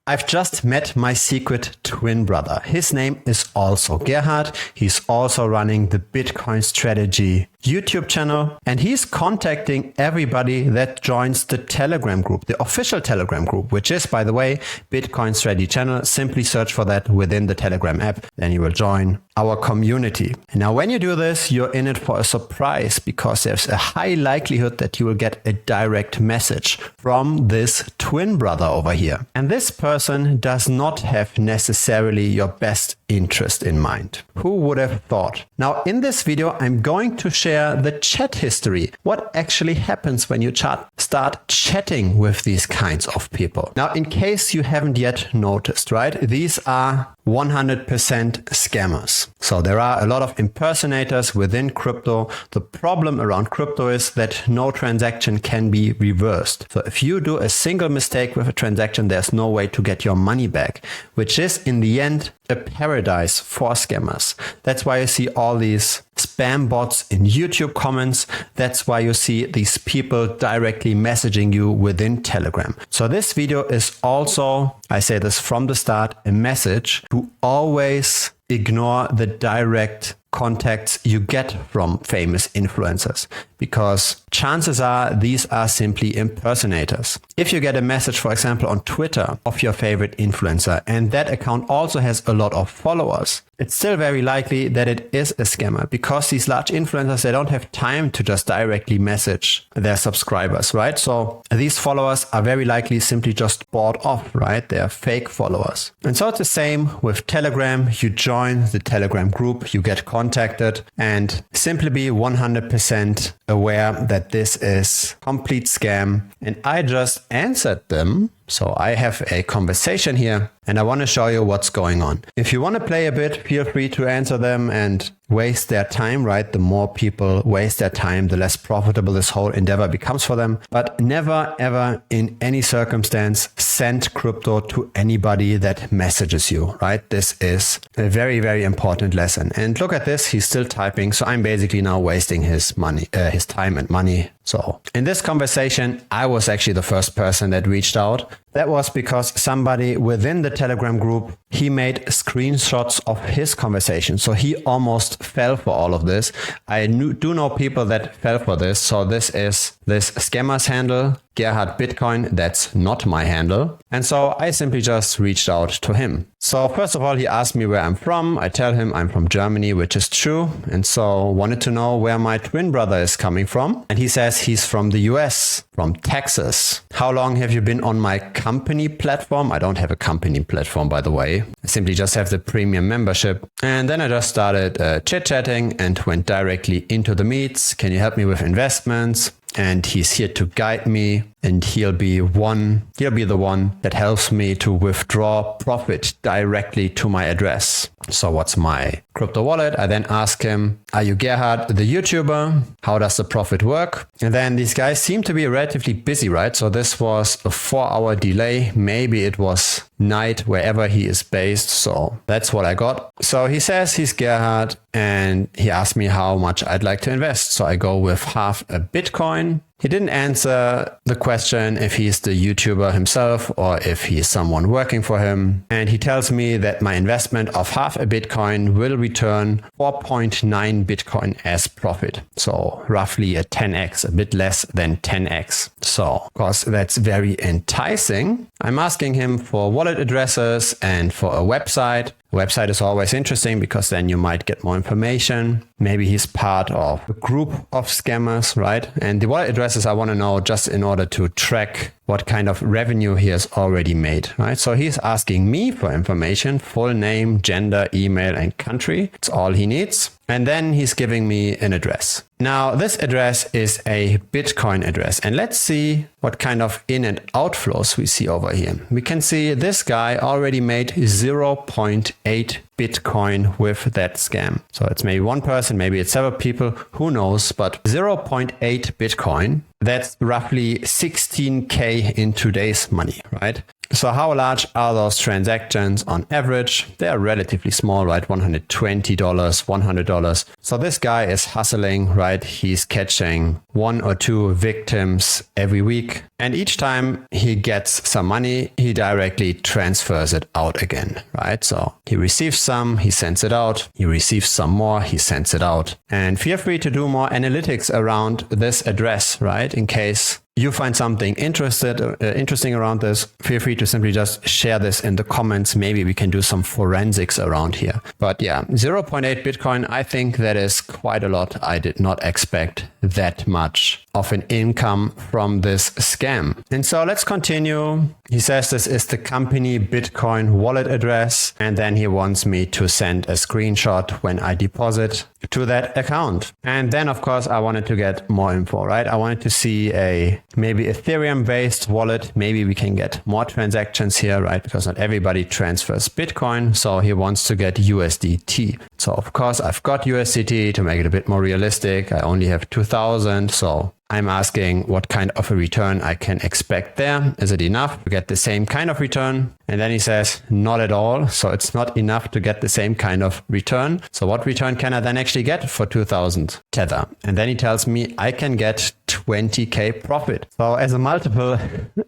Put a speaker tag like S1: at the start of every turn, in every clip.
S1: I've just met my secret twin brother. His name is also Gerhard. He's also running the Bitcoin Strategy YouTube channel, and he's contacting everybody that joins the Telegram group, the official Telegram group, which is, by the way, Bitcoin Strategy channel. Simply search for that within the Telegram app, then you will join our community. Now, when you do this, you're in it for a surprise, because there's a high likelihood that you will get a direct message from this twin brother over here. And this person does not have necessarily your best interest in mind. Who would have thought? Now, in this video, I'm going to share the chat history. What actually happens when you start chatting with these kinds of people. Now, in case you haven't yet noticed, right? These are 100% scammers. So there are a lot of impersonators within crypto. The problem around crypto is that no transaction can be reversed. So if you do a single mistake with a transaction, there's no way to get your money back, which is in the end a paradise for scammers. That's why you see all these spam bots in YouTube comments. That's why you see these people directly messaging you within Telegram. So this video is also, I say this from the start, a message to always ignore the direct contacts you get from famous influencers, because chances are these are simply impersonators. If you get a message, for example, on Twitter of your favorite influencer, and that account also has a lot of followers, it's still very likely that it is a scammer, because these large influencers, they don't have time to just directly message their subscribers, right? So these followers are very likely simply just bought off, right? They're fake followers. And so it's the same with Telegram. You join the Telegram group, you get contacted, and simply be 100% aware that this is complete scam. And I just answered them. So I have a conversation here, and I want to show you what's going on. If you want to play a bit, feel free to answer them and waste their time, right? The more people waste their time, the less profitable this whole endeavor becomes for them. But never, ever in any circumstance, send crypto to anybody that messages you, right? This is a very, very important lesson. And look at this, he's still typing. So I'm basically now wasting his money, his time and money. So in this conversation, I was actually the first person that reached out. That was because somebody within the Telegram group, he made screenshots of his conversation. So he almost fell for all of this. I do know people that fell for this. So this is this scammer's handle, Gerhard Bitcoin. That's not my handle. And so I simply just reached out to him. So first of all, he asked me where I'm from. I tell him I'm from Germany, which is true. And so wanted to know where my twin brother is coming from. And he says he's from the US, from Texas. How long have you been on my company platform? I don't have a company platform, by the way. I simply just have the premium membership. And then I just started chit-chatting and went directly into the meets. Can you help me with investments? And he's here to guide me, and he'll be the one that helps me to withdraw profit directly to my address. So what's my crypto wallet? I then ask him, are you Gerhard, the YouTuber? How does the profit work? And then these guys seem to be relatively busy, right? So this was a 4-hour delay. Maybe it was night wherever he is based. So that's what I got. So he says he's Gerhard, and he asked me how much I'd like to invest. So I go with half a Bitcoin. He didn't answer the question if he's the YouTuber himself or if he's someone working for him. And he tells me that my investment of half a Bitcoin will return 4.9 Bitcoin as profit. So roughly a 10x, a bit less than 10x. So of course, that's very enticing. I'm asking him for wallet addresses and for a website. A website is always interesting because then you might get more information. Maybe he's part of a group of scammers, right? And the wallet addresses I want to know just in order to track what kind of revenue he has already made, right? So he's asking me for information, full name, gender, email, and country. It's all he needs. And then he's giving me an address. Now, this address is a Bitcoin address. And let's see what kind of in and outflows we see over here. We can see this guy already made 0.8 Bitcoin with that scam. So it's maybe one person, maybe it's several people, who knows, but 0.8 Bitcoin, that's roughly 16K in today's money, right? So how large are those transactions on average? They're relatively small, right? $120, $100. So this guy is hustling, right? He's catching 1 or 2 victims every week. And each time he gets some money, he directly transfers it out again, right? So he receives some, he sends it out. He receives some more, he sends it out. And feel free to do more analytics around this address, right? In case you find something interesting around this, feel free to simply just share this in the comments. Maybe we can do some forensics around here. But yeah, 0.8 Bitcoin, I think that is quite a lot. I did not expect that much of an income from this scam. And so let's continue. He says this is the company Bitcoin wallet address, and then he wants me to send a screenshot when I deposit to that account. And then of course I wanted to get more info, right? I wanted to see a maybe Ethereum based wallet. Maybe we can get more transactions here, right? Because not everybody transfers Bitcoin. So he wants to get USDT. So of course I've got USDT to make it a bit more realistic. I only have 2000. So I'm asking what kind of a return I can expect there. Is it enough to get the same kind of return? And then he says, not at all. So it's not enough to get the same kind of return. So what return can I then actually get for 2000 Tether? And then he tells me I can get 20k profit. So as a multiple,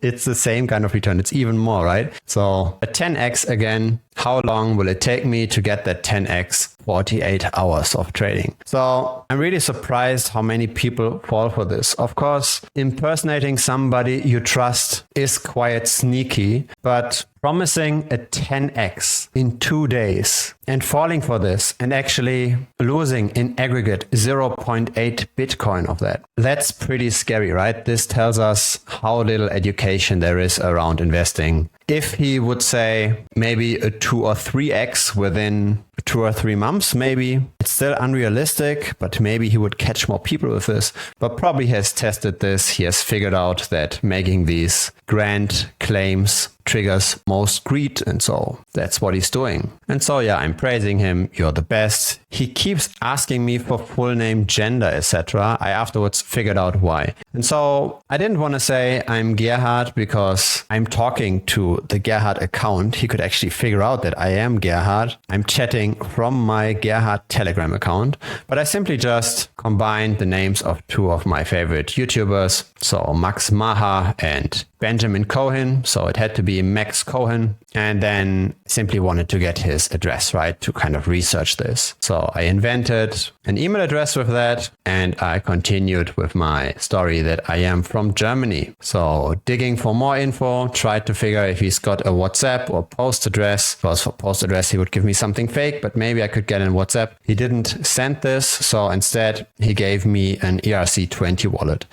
S1: it's the same kind of return. It's even more, right? So a 10x again. How long will it take me to get that 10x? 48 hours of trading. So I'm really surprised how many people fall for this. Of course, impersonating somebody you trust is quite sneaky, but promising a 10x in 2 days and falling for this and actually losing in aggregate 0.8 Bitcoin of that. That's pretty scary, right? This tells us how little education there is around investing. If he would say maybe a 2 or 3x within 2 or 3 months, maybe it's still unrealistic, but maybe he would catch more people with this. But probably has tested this. He has figured out that making these grand claims triggers most greed, and so that's what he's doing. And so yeah, I'm praising him. You're the best. He keeps asking me for full name, gender, etc. I afterwards figured out why. And so I didn't want to say I'm Gerhard because I'm talking to the Gerhard account. He could actually figure out that I am Gerhard. I'm chatting from my Gerhard Telegram account, but I simply just combined the names of 2 of my favorite YouTubers. So Max Maher and Benjamin Cohen. So it had to be Max Cohen, and then simply wanted to get his address, right, to kind of research this. So I invented an email address with that, and I continued with my story that I am from Germany. So digging for more info, tried to figure if he's got a WhatsApp or post address. Because for post address, he would give me something fake, but maybe I could get in WhatsApp. He didn't send this. So instead, he gave me an ERC20 wallet.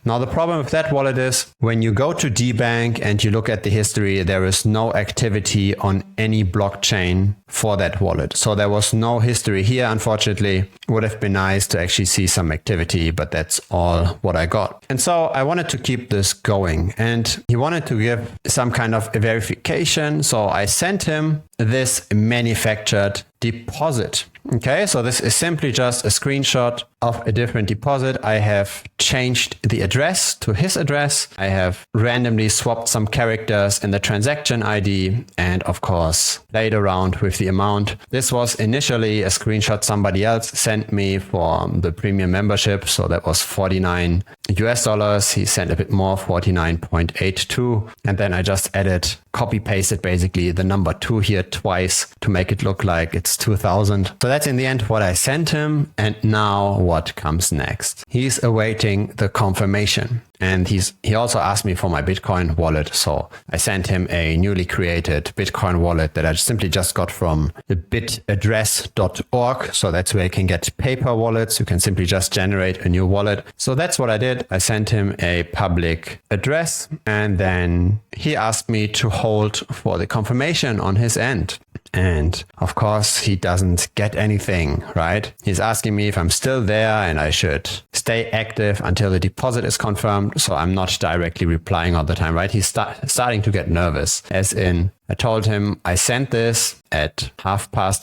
S1: Now, the problem with that wallet is when you go to DBank and you look at the history, there is no activity on any blockchain for that wallet. So there was no history here, unfortunately. Would have been nice to actually see some activity, but that's all what I got. And so I wanted to keep this going, and he wanted to give some kind of a verification. So I sent him this manufactured deposit. Okay, so this is simply just a screenshot of a different deposit. I have changed the address to his address. I have randomly swapped some characters in the transaction ID, and of course played around with the amount. This was initially a screenshot somebody else sent me for the premium membership. So that was $49 US. He sent a bit more, 49.82. And then I just added, copy pasted basically the number 2 here twice to make it look like it's 2000. So that's in the end what I sent him. And now what comes next? He's awaiting the confirmation. And he also asked me for my Bitcoin wallet. So I sent him a newly created Bitcoin wallet that I simply just got from bitaddress.org. So that's where you can get paper wallets. You can simply just generate a new wallet. So that's what I did. I sent him a public address, and then he asked me to hold for the confirmation on his end. And of course, he doesn't get anything, right? He's asking me if I'm still there and I should stay active until the deposit is confirmed. So I'm not directly replying all the time, right? He's starting to get nervous, as in, I told him I sent this at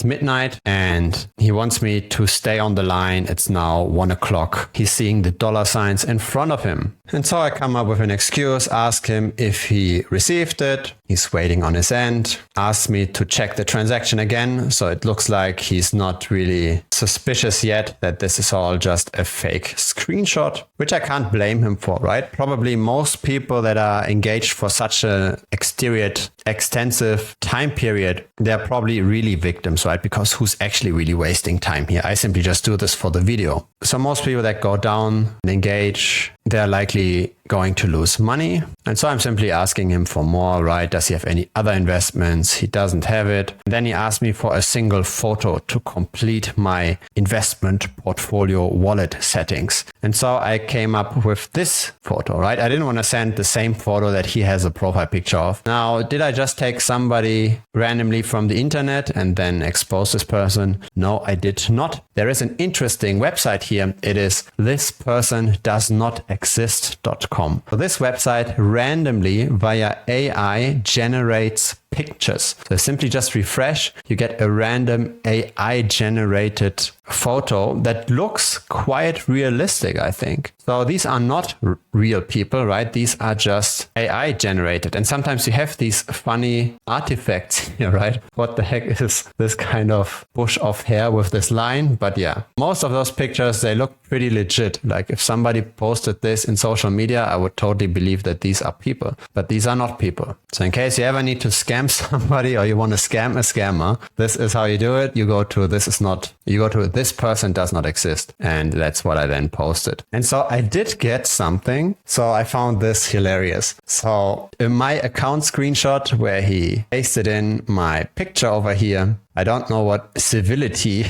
S1: midnight and he wants me to stay on the line. It's now 1 o'clock. He's seeing the dollar signs in front of him. And so I come up with an excuse, ask him if he received it. He's waiting on his end, asks me to check the transaction again. So it looks like he's not really suspicious yet that this is all just a fake screenshot, which I can't blame him for, right? Probably most people that are engaged for such an extensive time period, they're probably really victims, right? Because who's actually really wasting time here? I simply just do this for the video. So most people that go down and engage, they're likely going to lose money. And so I'm simply asking him for more, right? Does he have any other investments? He doesn't have it. And then he asked me for a single photo to complete my investment portfolio wallet settings. And so I came up with this photo, right? I didn't want to send the same photo that he has a profile picture of. Now, did I just take somebody randomly from the internet and then expose this person? No, I did not. There is an interesting website here. It is thispersondoesnotexist.com. So this website randomly via AI generates pictures. So simply just refresh, you get a random AI generated photo that looks quite realistic, I think. So these are not real people, right? These are just AI generated. And sometimes you have these funny artifacts here, right? What the heck is this kind of bush of hair with this line? But yeah, most of those pictures, they look pretty legit. Like if somebody posted this in social media, I would totally believe that these are people, but these are not people. So in case you ever need to scam somebody or you want to scam a scammer, this is how you do it. You go to this person does not exist. And that's what I then posted. And so I did get something. So I found this hilarious. So in my account screenshot where he pasted in my picture over here, I don't know what civility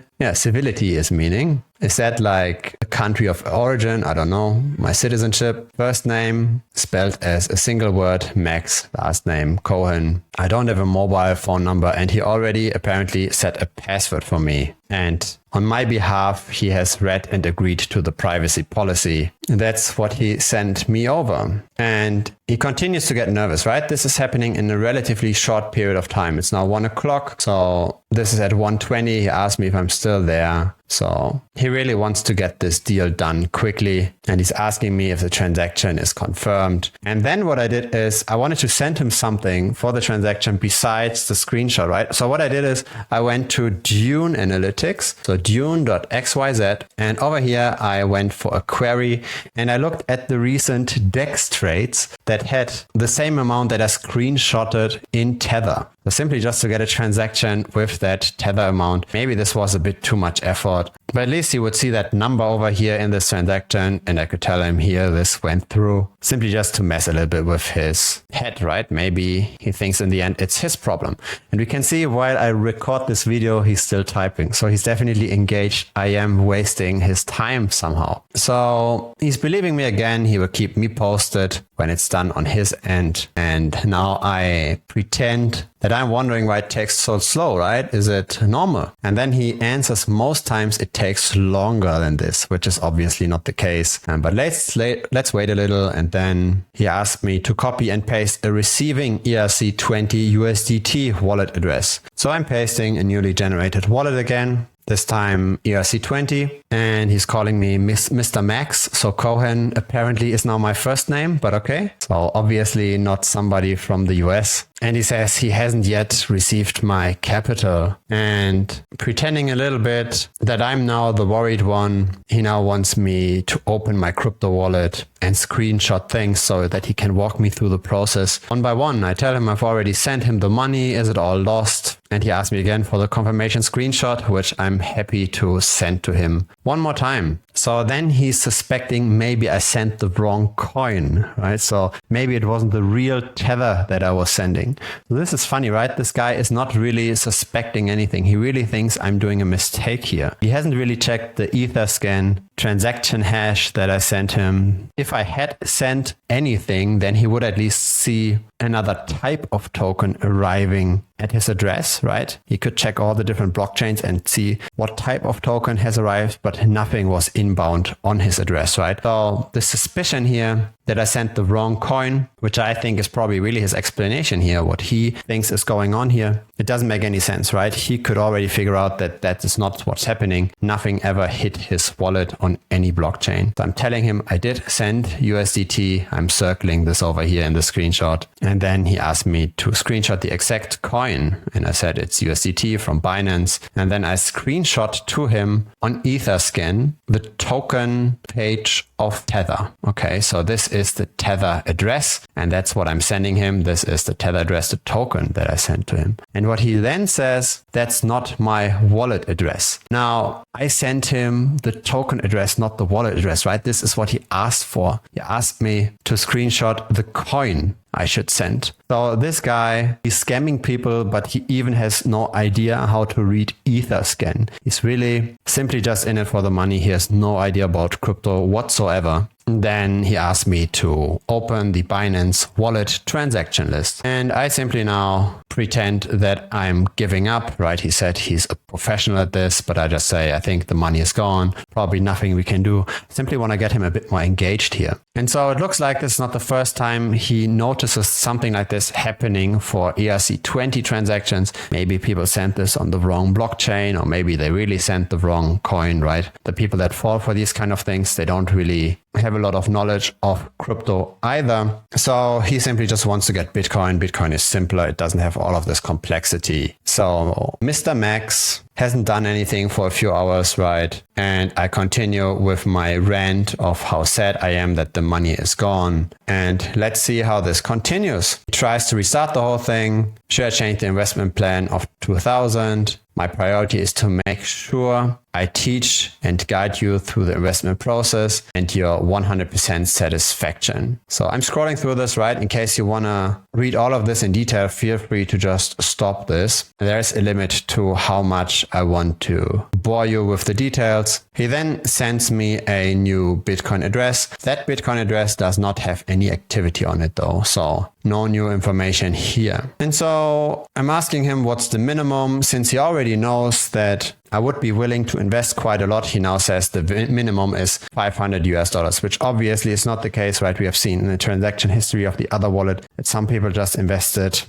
S1: is meaning. Is that like a country of origin? I don't know. My citizenship, first name spelled as a single word, Max, last name, Cohen. I don't have a mobile phone number and he already apparently set a password for me. And on my behalf, he has read and agreed to the privacy policy. And that's what he sent me over. And he continues to get nervous, right? This is happening in a relatively short period of time. It's now 1 o'clock. So this is at 1:20. He asked me if I'm still there. So he really wants to get this deal done quickly. And he's asking me if the transaction is confirmed. And then what I did is I wanted to send him something for the transaction besides the screenshot, right? So what I did is I went to Dune Analytics, so dune.xyz. And over here, I went for a query and I looked at the recent DEX trades that had the same amount that I screenshotted in Tether. So simply just to get a transaction with that Tether amount. Maybe this was a bit too much effort, but at least he would see that number over here in this transaction and I could tell him here this went through, simply just to mess a little bit with his head, right? Maybe he thinks in the end it's his problem. And we can see while I record this video, he's still typing. So he's definitely engaged. I am wasting his time somehow. So he's believing me again. He will keep me posted when it's done on his end. And now I pretend that I'm wondering why it takes so slow, right? Is it normal? And then he answers most times it takes longer than this, which is obviously not the case. But let's wait a little. And then he asked me to copy and paste a receiving ERC20 USDT wallet address. So I'm pasting a newly generated wallet again. This time ERC20, and he's calling me Mr. Max. So Cohen apparently is now my first name, but okay. So obviously not somebody from the US. And he says he hasn't yet received my capital. And pretending a little bit that I'm now the worried one, he now wants me to open my crypto wallet and screenshot things so that he can walk me through the process one by one. I tell him I've already sent him the money. Is it all lost? And he asked me again for the confirmation screenshot, which I'm happy to send to him one more time. So then he's suspecting maybe I sent the wrong coin, right? So maybe it wasn't the real Tether that I was sending. So this is funny, right? This guy is not really suspecting anything. He really thinks I'm doing a mistake here. He hasn't really checked the Etherscan transaction hash that I sent him. If I had sent anything, then he would at least see another type of token arriving at his address, right? He could check all the different blockchains and see what type of token has arrived, but nothing was inbound on his address, right? So the suspicion here that I sent the wrong coin, which I think is probably really his explanation here, what he thinks is going on here, it doesn't make any sense, right? He could already figure out that that is not what's happening. Nothing ever hit his wallet on any blockchain. So I'm telling him I did send USDT. I'm circling this over here in the screenshot. And then he asked me to screenshot the exact coin. And I said it's USDT from Binance. And then I screenshot to him on Etherscan the token page of Tether. Okay, so this is the Tether address, and that's what I'm sending him. This is the Tether address, the token that I sent to him. And what he then says, that's not my wallet address. Now, I sent him the token address, not the wallet address, right? This is what he asked for. He asked me to screenshot the coin I should send. So this guy, he's scamming people, but he even has no idea how to read Etherscan. He's really simply just in it for the money. He has no idea about crypto whatsoever. Then he asked me to open the Binance wallet transaction list. And I simply now pretend that I'm giving up, right? He said he's a professional at this, but I just say, I think the money is gone. Probably nothing we can do. I simply want to get him a bit more engaged here. And so it looks like this is not the first time he notices something like this happening for ERC20 transactions. Maybe people sent this on the wrong blockchain, or maybe they really sent the wrong coin, right? The people that fall for these kind of things, they don't really have a lot of knowledge of crypto either. So he simply just wants to get Bitcoin. Bitcoin is simpler. It doesn't have all of this complexity. So Mr. Max hasn't done anything for a few hours, right? And I continue with my rant of how sad I am that the money is gone. And let's see how this continues. He tries to restart the whole thing. Should I change the investment plan of 2000? My priority is to make sure I teach and guide you through the investment process and your 100% satisfaction. So I'm scrolling through this, right? In case you want to read all of this in detail, feel free to just stop this. There's a limit to how much I want to bore you with the details. He then sends me a new Bitcoin address. That Bitcoin address does not have any activity on it though. So no new information here. And so I'm asking him what's the minimum, since he already knows that I would be willing to invest quite a lot. He now says the minimum is $500, which obviously is not the case, right? We have seen in the transaction history of the other wallet that some people just invested,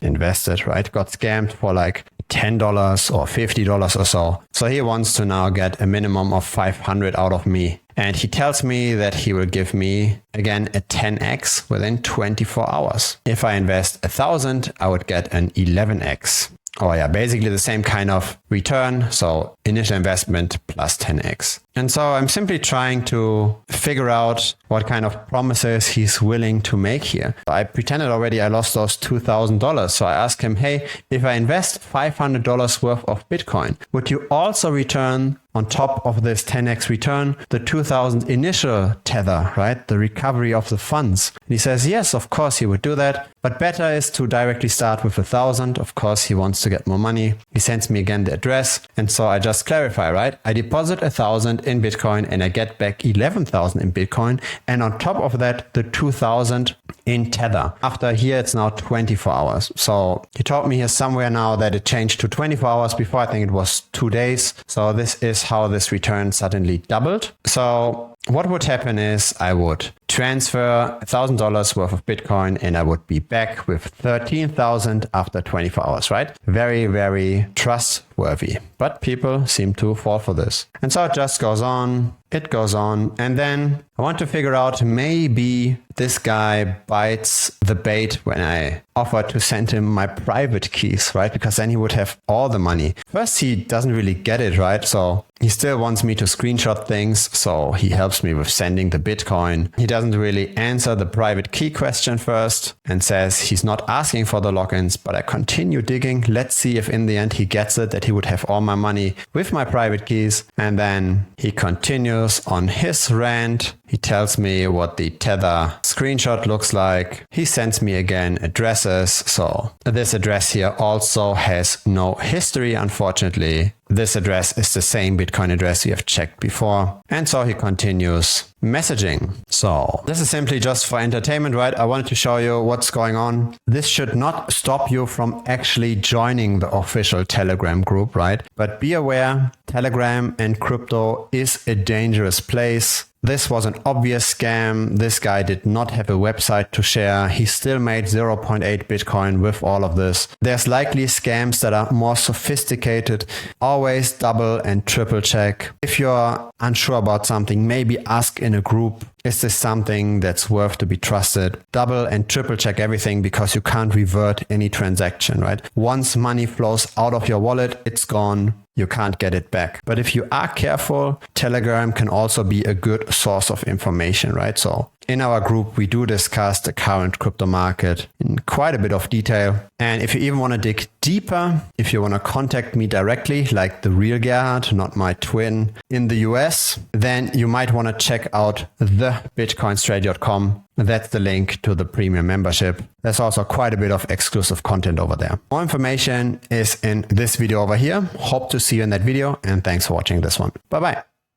S1: right? Got scammed for like $10 or $50 or so. So he wants to now get a minimum of 500 out of me. And he tells me that he will give me, again, a 10x within 24 hours. If I invest 1,000, I would get an 11x. Oh yeah, basically the same kind of return. So initial investment plus 10x. And so I'm simply trying to figure out what kind of promises he's willing to make here. I pretended already I lost those $2,000. So I asked him, hey, if I invest $500 worth of Bitcoin, would you also return on top of this 10x return, the 2000 initial tether, right? The recovery of the funds. And he says, yes, of course he would do that. But better is to directly start with 1,000. Of course, he wants to get more money. He sends me again the address. And so I just clarify, right? I deposit 1,000 in Bitcoin and I get back 11,000 in Bitcoin. And on top of that, the 2,000 in Tether. After here, it's now 24 hours. So he told me here somewhere now that it changed to 24 hours. Before, I think it was 2 days. So this is how this return suddenly doubled. So what would happen is I would transfer $1,000 worth of Bitcoin and I would be back with 13,000 after 24 hours, right? Very, very trustworthy. But people seem to fall for this. And so it just goes on. It goes on. And then I want to figure out, maybe this guy bites the bait when I offer to send him my private keys, right? Because then he would have all the money. First, he doesn't really get it, right? So he still wants me to screenshot things. So he helps me with sending the Bitcoin. He doesn't really answer the private key question first and says he's not asking for the logins, but I continue digging. Let's see if in the end he gets it, that he would have all my money with my private keys. And then he continues on his rant. He tells me what the Tether screenshot looks like. He sends me again addresses. So this address here also has no history, unfortunately. This address is the same Bitcoin address we have checked before. And so he continues messaging. So this is simply just for entertainment, right? I wanted to show you what's going on. This should not stop you from actually joining the official Telegram group, right? But be aware, Telegram and crypto is a dangerous place. This was an obvious scam. This guy did not have a website to share. He still made 0.8 Bitcoin with all of this. There's likely scams that are more sophisticated. Always double and triple check. If you're unsure about something, maybe ask in a group. Is this something that's worth to be trusted? Double and triple check everything because you can't revert any transaction, right? Once money flows out of your wallet, it's gone. You can't get it back. But if you are careful, Telegram can also be a good source of information, right? So in our group, we do discuss the current crypto market in quite a bit of detail. And if you even want to dig deeper, if you want to contact me directly, like the real Gerhard, not my twin in the US, then you might want to check out thebitcoinstrategy.com. That's the link to the premium membership. There's also quite a bit of exclusive content over there. More information is in this video over here. Hope to see you in that video, and thanks for watching this one. Bye-bye.